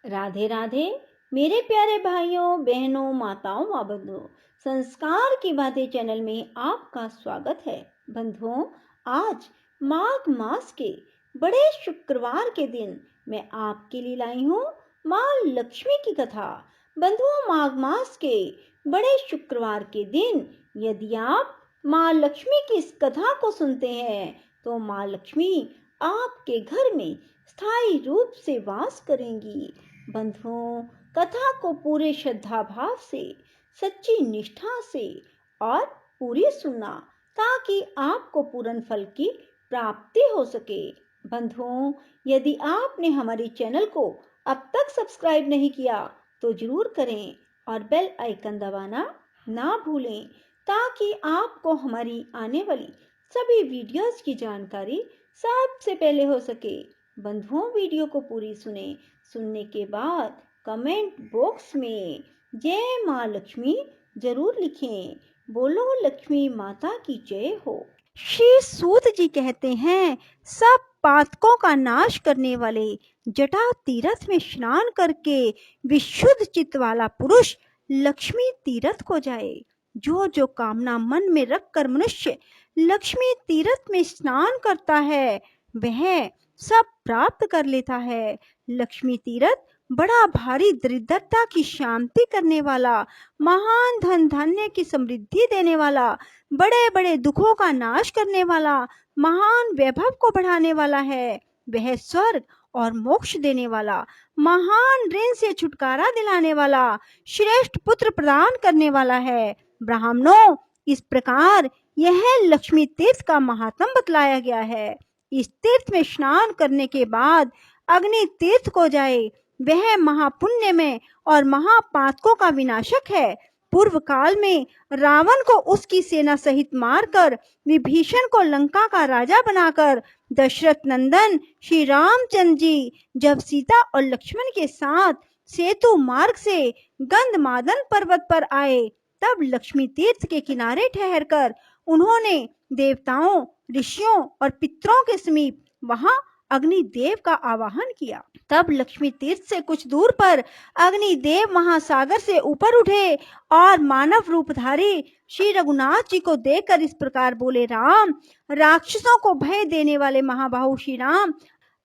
राधे राधे मेरे प्यारे भाइयों बहनों माताओं माँ बंधुओं, संस्कार की बातें चैनल में आपका स्वागत है। बंधुओं, आज माघ मास के बड़े शुक्रवार के दिन मैं आपके लिए लाई हूँ माँ लक्ष्मी की कथा। बंधुओं, माघ मास के बड़े शुक्रवार के दिन यदि आप माँ लक्ष्मी की इस कथा को सुनते हैं तो माँ लक्ष्मी आपके घर में स्थायी रूप से वास करेंगी। बंधुओं, कथा को पूरे श्रद्धा भाव से, सच्ची निष्ठा से और पूरी सुनना ताकि आपको पूर्ण फल की प्राप्ति हो सके। बंधुओं, यदि आपने हमारे चैनल को अब तक सब्सक्राइब नहीं किया तो जरूर करें और बेल आइकन दबाना ना भूलें ताकि आपको हमारी आने वाली सभी वीडियोस की जानकारी सबसे पहले हो सके। बंधुओं, वीडियो को पूरी सुनने के बाद कमेंट बॉक्स में जय माँ लक्ष्मी जरूर लिखें। बोलो लक्ष्मी माता की जय हो। श्री सूत जी कहते हैं, सब पातकों का नाश करने वाले जटा तीर्थ में स्नान करके विशुद्ध चित्त वाला पुरुष लक्ष्मी तीर्थ को जाए। जो जो कामना मन में रखकर मनुष्य लक्ष्मी तीर्थ में स्नान करता है वह सब प्राप्त कर लेता है। लक्ष्मी तीर्थ बड़ा भारी दरिद्रता की शांति करने वाला, महान धन धान्य की समृद्धि देने वाला, बड़े बड़े दुखों का नाश करने वाला, महान वैभव को बढ़ाने वाला है। वह स्वर्ग और मोक्ष देने वाला, महान ऋण से छुटकारा दिलाने वाला, श्रेष्ठ पुत्र प्रदान करने वाला है। ब्राह्मणों, इस प्रकार यह लक्ष्मी तीर्थ का महात्म बतलाया गया है। इस तीर्थ में स्नान करने के बाद अग्नि तीर्थ को जाए, वह महापुण्य में और महापातकों का विनाशक है। पूर्व काल में रावण को उसकी सेना सहित मारकर विभीषण को लंका का राजा बनाकर दशरथ नंदन श्री रामचंद्र जी जब सीता और लक्ष्मण के साथ सेतु मार्ग से गंधमादन पर्वत पर आए तब लक्ष्मी तीर्थ के किनारे ठहरकर उन्होंने देवताओं, ऋषियों और पितरों के समीप वहां अग्निदेव का आवाहन किया। तब लक्ष्मी तीर्थ से कुछ दूर पर अग्निदेव महासागर से ऊपर उठे और मानव रूपधारी श्री रघुनाथ जी को देखकर इस प्रकार बोले, राम, राक्षसों को भय देने वाले महाबाहु श्री राम,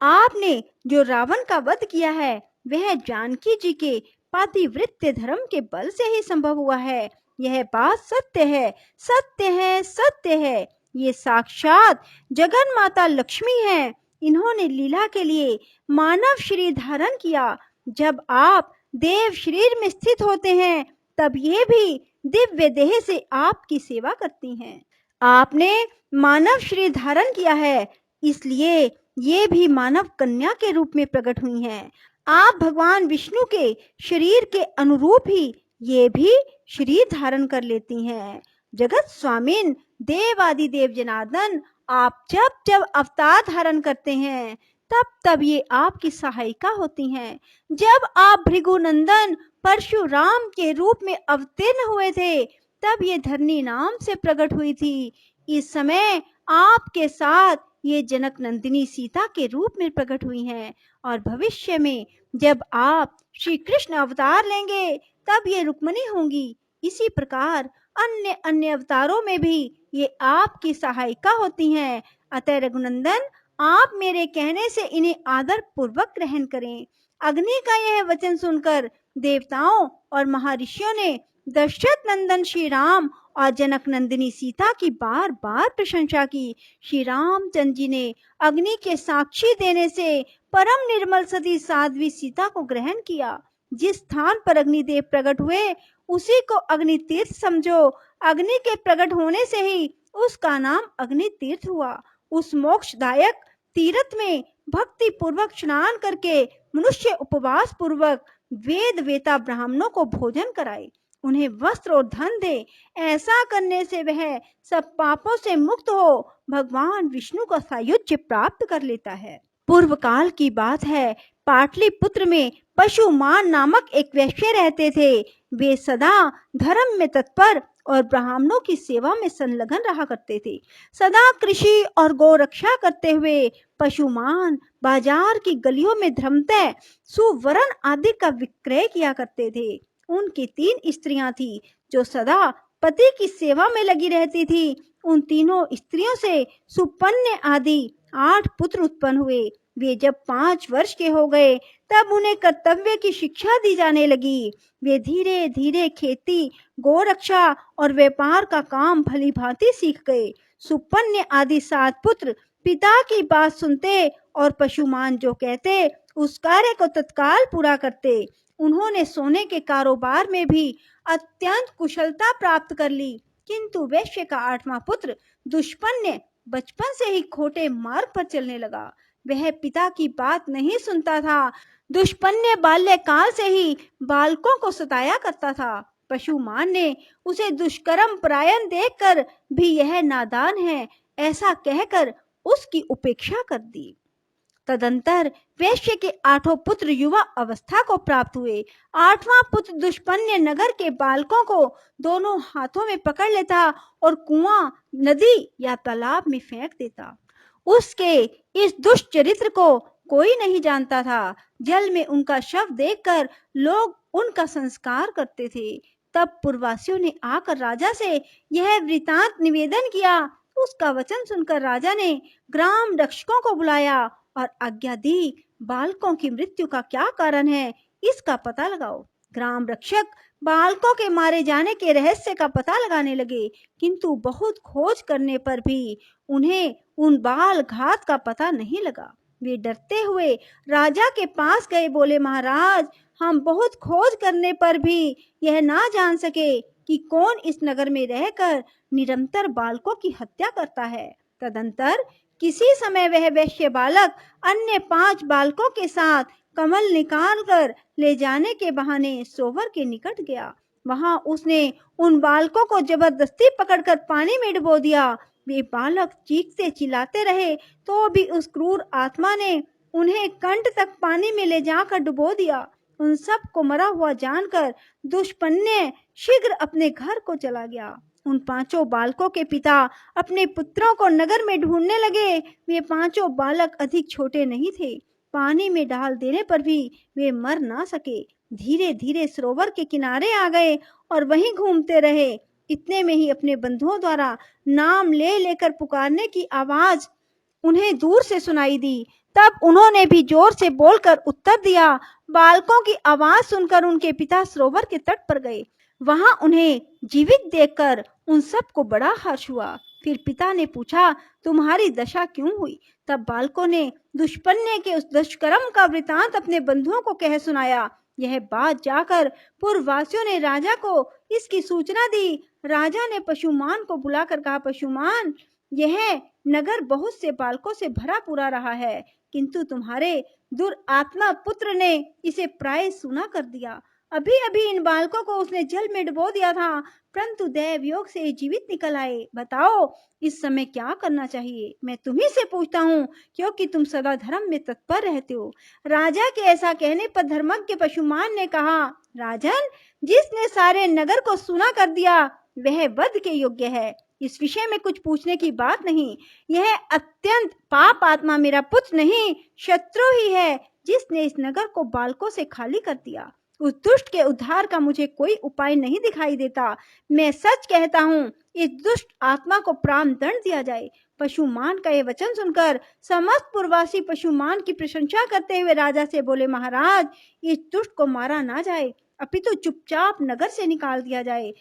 आपने जो रावण का वध किया है वह जानकी जी के पातिव्रत्य धर्म के बल से ही संभव हुआ है। यह बात सत्य है, सत्य है, सत्य है। ये साक्षात जगन माता लक्ष्मी है। इन्होंने लीला के लिए मानव शरीर धारण किया। जब आप देव शरीर में स्थित होते हैं तब ये भी दिव्य देह से आपकी सेवा करती हैं। आपने मानव शरीर धारण किया है, इसलिए ये भी मानव कन्या के रूप में प्रकट हुई हैं। आप भगवान विष्णु के शरीर के अनुरूप ही ये भी शरीर धारण कर लेती हैं। जगत स्वामिन देवादिदेव जनार्दन, आप जब जब अवतार धारण करते हैं तब तब ये आपकी सहायिका होती हैं। जब आप भृगुनंदन परशुराम के रूप में अवतीर्ण हुए थे तब ये धरनी नाम से प्रकट हुई थी। इस समय आपके साथ ये जनक नंदिनी सीता के रूप में प्रकट हुई हैं और भविष्य में जब आप श्री कृष्ण अवतार लेंगे तब ये रुक्मिणी होंगी। इसी प्रकार अन्य अन्य अवतारों में भी ये आपकी सहायिका होती हैं। अतः रघुनंदन, आप मेरे कहने से इन्हें आदर पूर्वक ग्रहण करें। अग्नि का यह वचन सुनकर देवताओं और महर्षियों ने दशरथ नंदन श्री राम और जनक नंदिनी सीता की बार बार प्रशंसा की। श्री रामचंद्र जी ने अग्नि के साक्षी देने से परम निर्मल सती साध्वी सीता को ग्रहण किया। जिस स्थान पर अग्निदेव प्रकट हुए उसी को अग्नि तीर्थ समझो। अग्नि के प्रकट होने से ही उसका नाम अग्नि तीर्थ हुआ। उस मोक्षदायक तीर्थ में भक्ति पूर्वक स्नान करके मनुष्य उपवास पूर्वक वेद वेता ब्राह्मणों को भोजन कराए, उन्हें वस्त्र और धन दे। ऐसा करने से वह सब पापों से मुक्त हो भगवान विष्णु का सायुज्य प्राप्त कर लेता है। पूर्व काल की बात है, पाटलिपुत्र में पशुमान नामक एक वैश्य रहते थे। वे सदा धर्म में तत्पर और ब्राह्मणों की सेवा में संलग्न रहा करते थे। सदा कृषि और गौ रक्षा करते हुए पशुमान बाजार की गलियों में धर्मतः सुवर्ण आदि का विक्रय किया करते थे। उनकी 3 स्त्रियां थी जो सदा पति की सेवा में लगी रहती थी। उन तीनों स्त्रियों से सुपन्य आदि 8 पुत्र उत्पन्न हुए। वे जब 5 वर्ष के हो गए तब उन्हें कर्तव्य की शिक्षा दी जाने लगी। वे धीरे धीरे खेती, गोरक्षा और व्यापार का काम भली भांति सीख गए। सुपन्य आदि 7 पुत्र पिता की बात सुनते और पशुमान जो कहते उस कार्य को तत्काल पूरा करते। उन्होंने सोने के कारोबार में भी अत्यंत कुशलता प्राप्त कर ली। किंतु वैश्य का 8वां पुत्र दुष्पन्य बचपन से ही खोटे मार्ग पर चलने लगा। वह पिता की बात नहीं सुनता था। दुष्पन्य बाल्यकाल से ही बालकों को सताया करता था। पशुमान ने उसे दुष्कर्म परायण देखकर भी यह नादान है ऐसा कहकर उसकी उपेक्षा कर दी। तदंतर वैश्य के 8 पुत्र युवा अवस्था को प्राप्त हुए। 8वां पुत्र दुष्पन्य नगर के बालकों को दोनों हाथों में पकड़ लेता और कुआं, नदी या तालाब में फेंक देता। उसके इस दुष्ट चरित्र को कोई नहीं जानता था। जल में उनका शव देखकर लोग उनका संस्कार करते थे। तब पुरवासियों ने आकर राजा से यह वृतांत निवेदन किया। उसका वचन सुनकर राजा ने ग्राम रक्षकों को बुलाया और आज्ञा दी, बालकों की मृत्यु का क्या कारण है इसका पता लगाओ। ग्राम रक्षक बालकों के मारे जाने के रहस्य का पता लगाने लगे, किंतु बहुत खोज करने पर भी उन्हें उन बाल घात का पता नहीं लगा। वे डरते हुए राजा के पास गए, बोले, महाराज, हम बहुत खोज करने पर भी यह ना जान सके कि कौन इस नगर में रहकर निरंतर बालकों की हत्या करता है। तदंतर किसी समय वह वैश्य बालक अन्य 5 बालकों के साथ कमल निकाल कर ले जाने के बहाने सोवर के निकट गया। वहां उसने उन बालकों को जबरदस्ती पकड़कर पानी में डुबो दिया। वे बालक चीखते चिल्लाते रहे तो भी उस क्रूर आत्मा ने उन्हें कंठ तक पानी में ले जाकर डुबो दिया। उन सब को मरा हुआ जानकर दुष्पन्य शीघ्र अपने घर को चला गया। उन 5 बालकों के पिता अपने पुत्रों को नगर में ढूंढने लगे। वे 5 बालक अधिक छोटे नहीं थे। पानी में डाल देने पर भी वे मर ना सके। धीरे धीरे सरोवर के किनारे आ गए और वहीं घूमते रहे। इतने में ही अपने बंधुओं द्वारा नाम ले लेकर पुकारने की आवाज उन्हें दूर से सुनाई दी। तब उन्होंने भी जोर से बोलकर उत्तर दिया। बालकों की आवाज सुनकर उनके पिता सरोवर के तट पर गए। वहां उन्हें जीवित देखकर उन सबको बड़ा हर्ष हुआ। फिर पिता ने पूछा, तुम्हारी दशा क्यों हुई? तब बालकों ने दुष्पन्य के उस दुष्कर्म का वृतांत अपने बंधुओं को कह सुनाया। यह बात जाकर पूर्ववासियों ने राजा को इसकी सूचना दी। राजा ने पशुमान को बुलाकर कहा, पशुमान, यह नगर बहुत से बालकों से भरा पूरा रहा है, किंतु तुम्हारे दुरात्मा पुत्र ने इसे प्राय सूना कर दिया। अभी अभी इन बालकों को उसने जल में डुबो दिया था, परंतु दैव योग से जीवित निकल आए। बताओ इस समय क्या करना चाहिए? मैं तुम्ही से पूछता हूँ, क्योंकि तुम सदा धर्म में तत्पर रहते हो। राजा के ऐसा कहने पर धर्मज्ञ पशुमान ने कहा, राजन, जिसने सारे नगर को सूना कर दिया वह वध के योग्य है। इस विषय में कुछ पूछने की बात नहीं। यह अत्यंत पाप आत्मा मेरा पुत्र नहीं, शत्रु ही है, जिसने इस नगर को बालकों से खाली कर दिया। उस दुष्ट के उद्धार का मुझे कोई उपाय नहीं दिखाई देता। मैं सच कहता हूँ, इस दुष्ट आत्मा को प्राण दंड दिया जाए। पशुमान का यह वचन सुनकर समस्त पूर्ववासी पशुमान की प्रशंसा करते हुए राजा से बोले, महाराज, इस दुष्ट को मारा ना जाए, अपितु चुपचाप नगर से निकाल दिया जाए।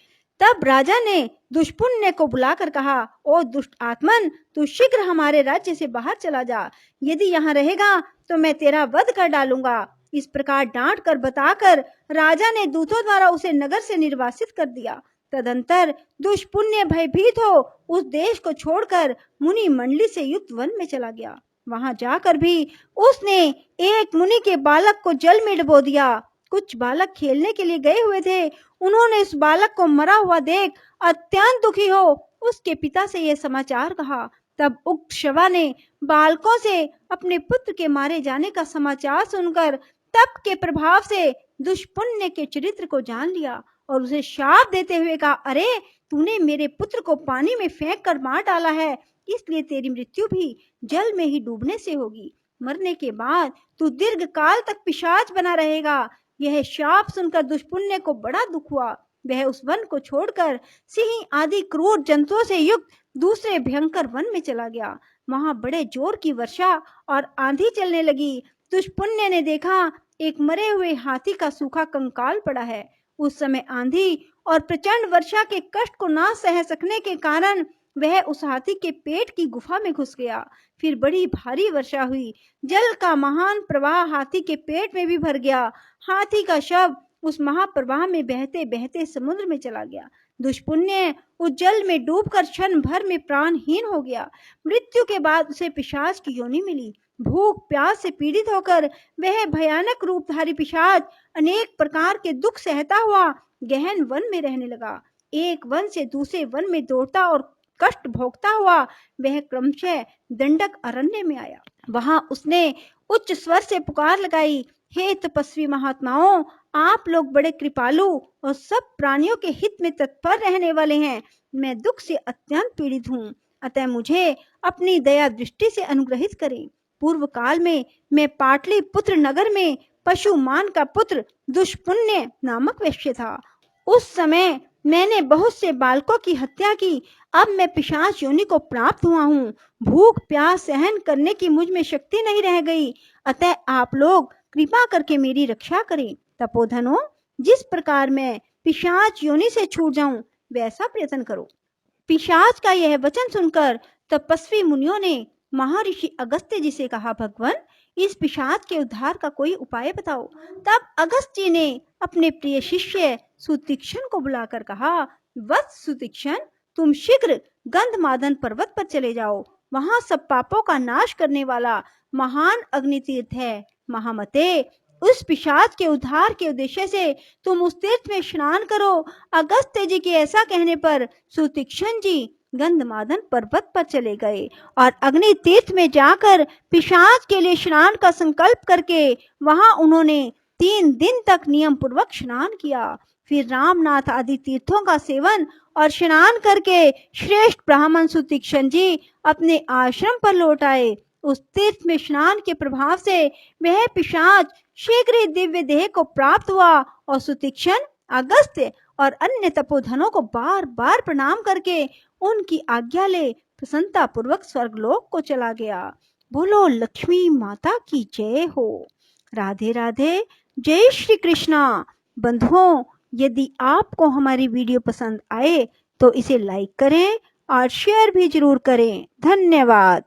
तब राजा ने दुष्पुण्य को बुलाकर कहा, ओ दुष्ट आत्मन, तू शीघ्र हमारे राज्य से बाहर चला जा। यदि यहाँ रहेगा तो मैं तेरा वध कर डालूंगा। इस प्रकार डांट कर बताकर राजा ने दूतों द्वारा उसे नगर से निर्वासित कर दिया। तदंतर दुष्पुण्य भयभीत हो उस देश को छोड़कर मुनि मंडली से युक्त वन में चला गया। वहां जाकर भी उसने एक मुनि के बालक को जल में डुबो दिया। कुछ बालक खेलने के लिए गए हुए थे। उन्होंने इस बालक को मरा हुआ देख अत्यंत दुखी हो उसके पिता से यह समाचार कहा। तब उक्त शवा ने बालकों से अपने पुत्र के मारे जाने का समाचार सुनकर तप के प्रभाव से दुष्पुण्य के चरित्र को जान लिया और उसे शाप देते हुए कहा, अरे तूने मेरे पुत्र को पानी में फेंक कर मार डाला है, इसलिए तेरी मृत्यु भी जल में ही डूबने से होगी। मरने के बाद तू दीर्घ काल तक पिशाच बना रहेगा। यह शाप सुनकर दुष्पुण्य को बड़ा दुख हुआ। वह उस वन को छोड़कर सिंह आदि क्रूर जंतुओं से युक्त दूसरे भयंकर वन में चला गया। वहां बड़े जोर की वर्षा और आंधी चलने लगी। दुष्पुण्य ने देखा एक मरे हुए हाथी का सूखा कंकाल पड़ा है। उस समय आंधी और प्रचंड वर्षा के कष्ट को ना सह सकने के कारण वह उस हाथी के पेट की गुफा में घुस गया। फिर बड़ी भारी वर्षा हुई। जल का महान प्रवाह हाथी के पेट में भी भर गया। हाथी का शव उस महाप्रवाह में बहते बहते समुद्र में चला गया। दुष्पुण्य उस जल में डूबकर क्षण भर में प्राणहीन हो गया। मृत्यु के बाद उसे पिशाच की योनि मिली। भूख प्यास से पीड़ित होकर वह भयानक रूपधारी पिशाच अनेक प्रकार के दुख सहता हुआ गहन वन में रहने लगा। एक वन से दूसरे वन में दौड़ता और कष्ट भोगता हुआ वह क्रमशः दंडक अरण्य में आया। वहां उसने उच्च स्वर से पुकार लगाई, हे तपस्वी महात्माओं, आप लोग बड़े कृपालु और सब प्राणियों के हित में तत्पर रहने वाले हैं। मैं दुख से अत्यंत पीड़ित हूँ, अतः मुझे अपनी दया दृष्टि से अनुग्रहित करें। पूर्व काल में मैं पाटलिपुत्र नगर में पशुमान का पुत्र दुष्पुण्य नामक वैश्य था। उस समय मैंने बहुत से बालकों की हत्या की। अब मैं पिशाच योनि को प्राप्त हुआ हूँ। भूख प्यास सहन करने की मुझ में शक्ति नहीं रह गई, अतः आप लोग कृपा करके मेरी रक्षा करें। तपोधनो, जिस प्रकार मैं पिशाच योनि से छूट जाऊं वैसा प्रयत्न करो। पिशाच का यह वचन सुनकर तपस्वी मुनियों ने महर्षि अगस्त्य जी से कहा, भगवान, इस पिशाच के उद्धार का कोई उपाय बताओ। तब अगस्त्य जी ने अपने प्रिय शिष्य सुतीक्ष्ण को बुलाकर कहा, वत्स सुतीक्ष्ण, तुम शीघ्र गंधमादन पर्वत पर चले जाओ। वहां सब पापों का नाश करने वाला महान अग्नि तीर्थ है। महामते, उस पिशाच के उद्धार के उद्देश्य से तुम उस तीर्थ में स्नान करो। अगस्त्य जी के ऐसा कहने पर सुतीक्ष्ण जी गंधमादन पर्वत पर चले गए और अग्नि तीर्थ में जाकर पिशाच के लिए स्नान का संकल्प करके वहां उन्होंने 3 दिन तक नियम पूर्वक स्नान किया। फिर रामनाथ आदि तीर्थों का सेवन और स्नान करके श्रेष्ठ ब्राह्मण सुतीक्ष्ण जी अपने आश्रम पर लौट आए। उस तीर्थ में स्नान के प्रभाव से वह पिशाच शीघ्र ही दिव्य देह को प्राप्त हुआ और सुतीक्ष्ण, अगस्त्य और अन्य तपोधनों को बार बार प्रणाम करके उनकी आज्ञा ले प्रसन्नता पूर्वक स्वर्गलोक को चला गया। बोलो लक्ष्मी माता की जय हो। राधे राधे। जय श्री कृष्णा। बंधुओं, यदि आपको हमारी वीडियो पसंद आए तो इसे लाइक करें और शेयर भी जरूर करें। धन्यवाद।